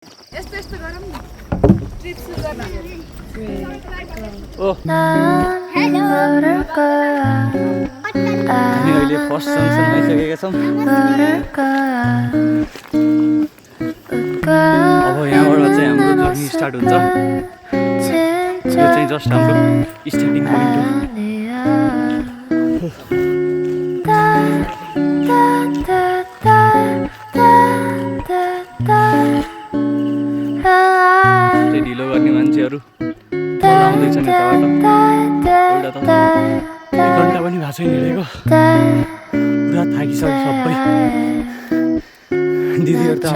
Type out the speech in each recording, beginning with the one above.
यस्तो यस्तो गरौँ न ट्रिप सुरु गर्न हामी अहिले फर्स्ट जङ्सन आइसकेका छौँ। अब यहाँबाट चाहिँ हाम्रो जर्नी स्टार्ट हुन्छ। यो चाहिँ जस्ट हाम्रो स्टार्टिङ पोइन्ट हो। ढिलो गर्ने मान्छेहरू आउँदैछन् यताबाट। एउटा त 1 घन्टा पनि भएको छैन हिँडेको, पुरा थाकिसक्यो सबै। दिदीहरू त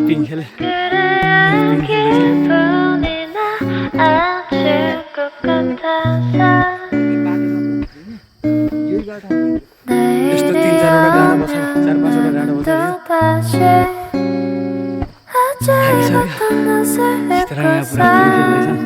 पिङ खेले यस्तो 3-4वटा डाँडा बसेर 4-5वटा डाँडा बसेर पुरा खेल्दैछन्।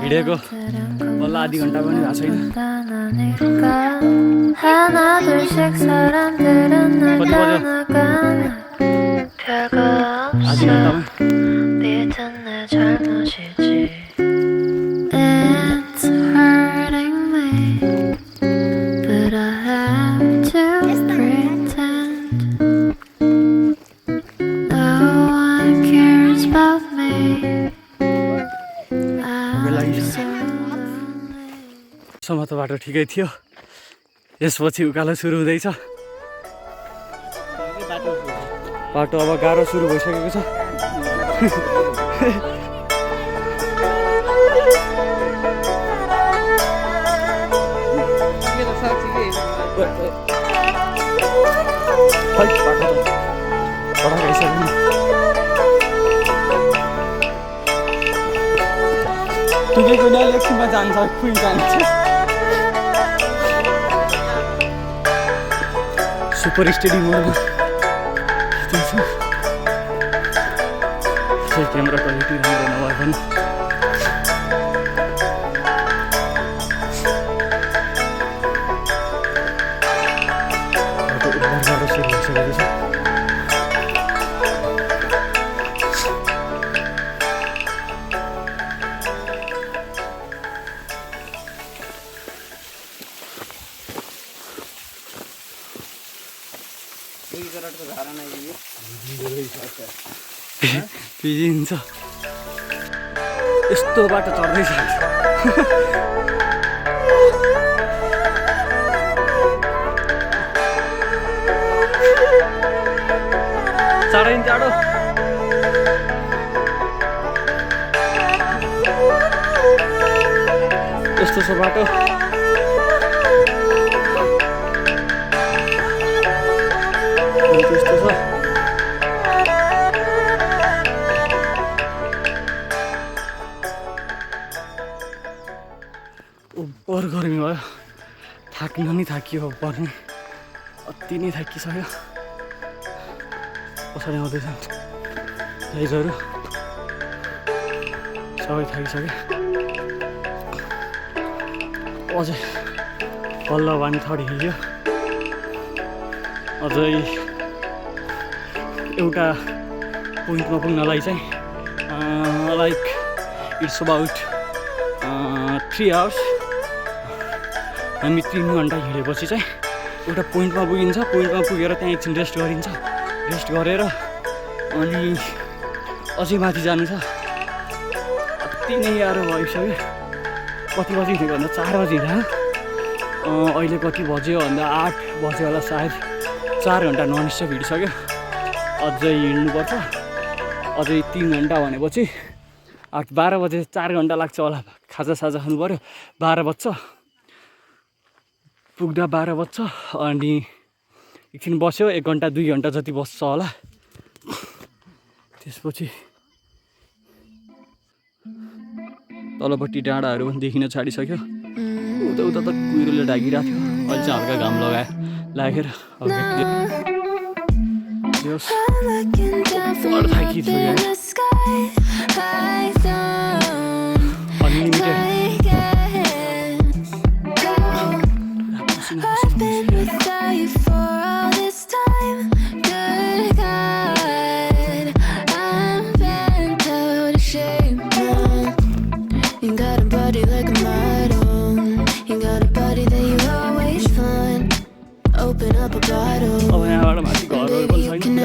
हिँडेको बल्ल आधी घन्टा पनि भएको छैन। कति बज्यो? आधी घन्टामा सम्म त बाटो ठिकै थियो। यसपछि उकालो सुरु हुँदैछ। बाटो अब गाह्रो सुरु भइसकेको छ। ठिकैको नै एकछिनमा जान्छ, कुइन जान्छ। सुपर स्टेडियमहरूमा क्यामेरा क्वालिटी राम्रो नभए पनि सुरु भइसकेको छ। पिजिन्छ यस्तो बाटो चढ्दैछ। चाँडै चाँडो यस्तो छ बाटो। त्यस्तो छ। ओभर गर्मी भयो, थाक्न नि थाकियो। पर्ने अति नै थाकिसक्यो। पछाडि आउँदैछन् दाइजहरू, सबै थाकिसक्यो। अझै बल्ल 1/3 हिँड्यो। अझै एउटा पोइन्टमा पुग्नलाई चाहिँ लाइक इट्स अबाउट 3 आवर्स। हामी 3 घन्टा हिँडेपछि चाहिँ एउटा पोइन्टमा पुगिन्छ। पोइन्टमा पुगेर त्यहाँ एकछिन रेस्ट गरिन्छ। रेस्ट गरेर अनि अझै माथि जानु छ। अति नै गाह्रो भइसक्यो। कति बजी हिँडेको भन्दा 4 बजी हिँड्यो। अहिले कति बज्यो भन्दा 8 बज्यो होला सायद। 4 घन्टा नन स्टप हिँडिसक्यो। अझै हिँड्नुपर्छ। अझै 3 घन्टा भनेपछि 8-12 बजे 4 घन्टा लाग्छ होला। खाजासाजा खानु पऱ्यो। 12 बज्छ पुग्दा 12 बज्छ। अनि एकछिन बस्यो 1 घन्टा 2 घन्टा जति बस्छ होला त्यसपछि तलपट्टि डाँडाहरू पनि देखिन छाडिसक्यो उता उता त कुहिरोले ढाकिरहेको थियो अहिले चाहिँ हल्का घाम लागेर अब यहाँबाट माथि घरहरू पनि छैन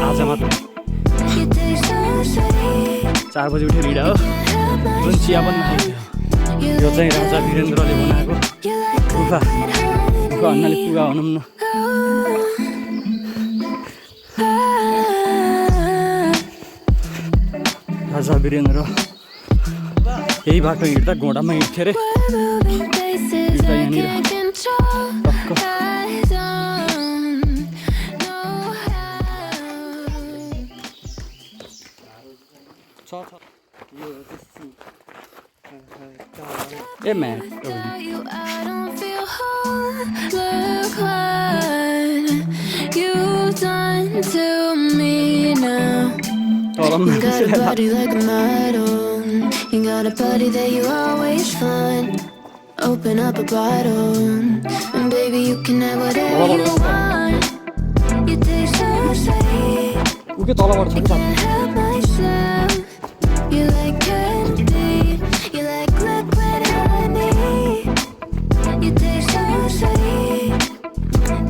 आज मात्र 4 बजी उठेर हिँडा हो जुन चिया पनि नखाइदियो यो चाहिँ राजा वीरेन्द्रले बनाएको गुफा अन्नाले पुगा भनौँ न राजा वीरेन्द्र यही बाटो हिँड्दा घोडामा हिँड्थ्यो अरे ए mat You got a body like a model. You got a body that you always find. Open up a bottle, and baby you can have whatever you want. You taste so sweet. You can have myself. You like candy. You like liquid honey. You taste so sweet.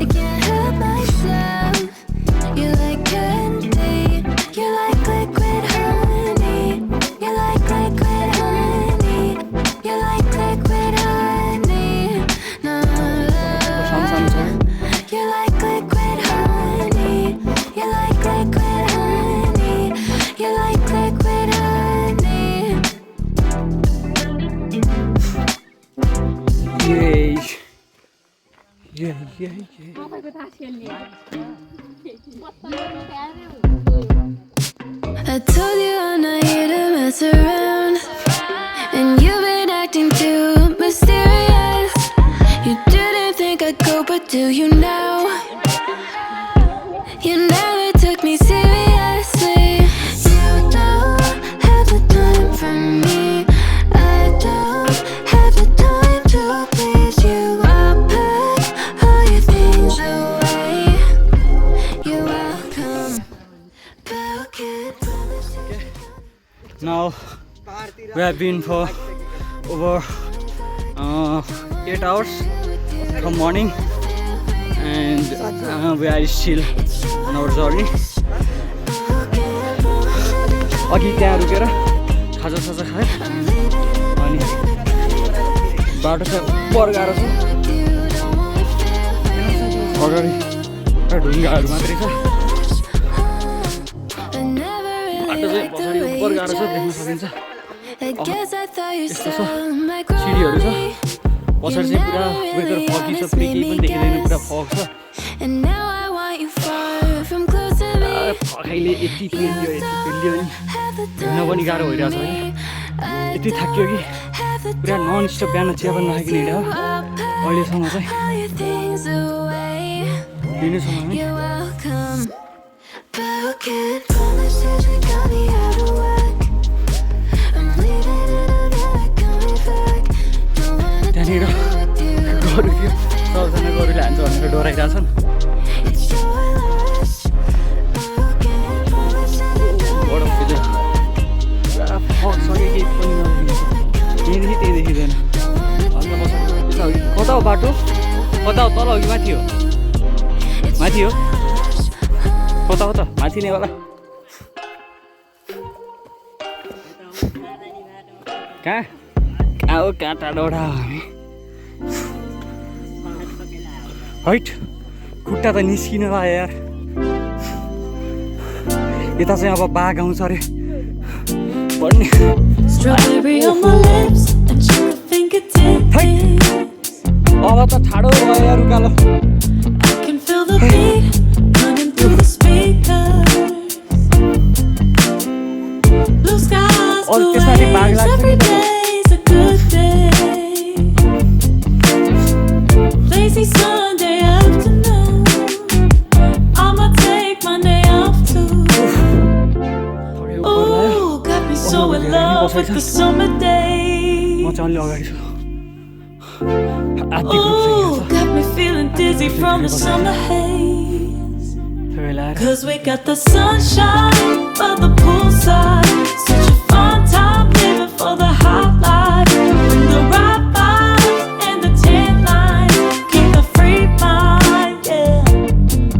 I can't help myself. You like candy. You like liquid honey. You like liquid honey. You like liquid honey. No, you like liquid honey. You like liquid honey. You like liquid honey. Yeah. I told you I'm not here to mess around, and you've been acting too mysterious. You didn't think I'd go, but do you now? You never took me seriously. You don't have the time for me. I don't have the time to please you. I'll pack all your things away. You're welcome. Now we have been for over 8 hours from morning, and we are still on our journey. अघि त्यहाँ रुकेर खाजा खायो अनि बाटो चाहिँ बर गाह्रो छ अगाडि ढुङ्गाहरू मात्रै छ बाटो चाहिँ पछाडि उपर गाह्रो छ देख्न सकिन्छ यस्तो छ सिडीहरू छ पछाडि चाहिँ पुरा वेदर फगी छ पुरै केही पनि देखिँदैन पुरा फग छ फकाइले यति पेलियो नि हिँड्न पनि गाह्रो भइरहेको छ है यति थाक्यो कि पुरा नन स्टप बिहान चिया पनि नखाइकन हिँड्यो अहिलेसम्म चाहिँ दिनैसम्म है त्यहाँनिर गोरु थियो सबजना गोरुले हान्छ भनेर डराइरहेछन् त्यही देखिँदैन कता हो बाटो कता हो तल हो कि माथि हो माथि हो कता हो त माथि नै होला कहाँ कहाँ हो कहाँ टाढोबाट हामी हैट खुट्टा त निस्किन भयो यार यता चाहिँ अब बाघ आउँछ अरे भन्ने Strawberry on my lips and your fingertips. अब त ठाडो भयो यार उकालो I can feel the beat running through the speakers. Blue skies, और blue त्यसमा नि बाघ waves, लाग्छ every नि त। day's a good day. Lazy Sunday afternoon, I'ma take Monday off too. Ooh, got me so in love with the summer day. म चाहिँ अलि अगाडि छु आधी ग्रुप चाहिँ यहाँ Ooh, छ got me feeling dizzy from the summer haze. त्यो बेला आएर 'Cause we got the sunshine by the poolside. Such a fun time living for the hot life. Bring the right vibes and the tan lines. Keep a free mind, yeah.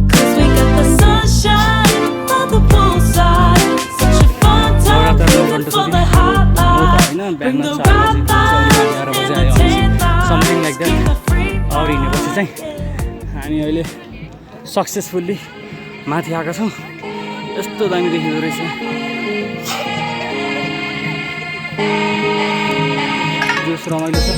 'Cause we got the sunshine by the poolside. Such a fun time living for the hot life. Bring the right vibes and the tan something like lines. Keep that a free अगाडि हिँडेपछि mind, चाहिँ हामी अहिले successfully माथि आएका छौँ यस्तो दामी देखिँदो रहेछ जोस रमाइलो छ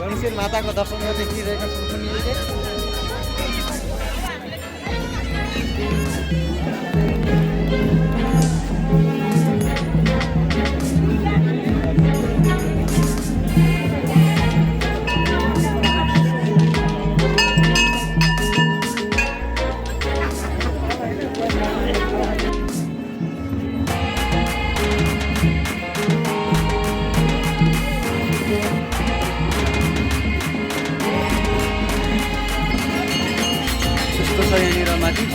गणेश्वर माताको दर्शन गर्न देखिरहेका छौँ पनि अहिले यस्तो छ यहाँनिर माथि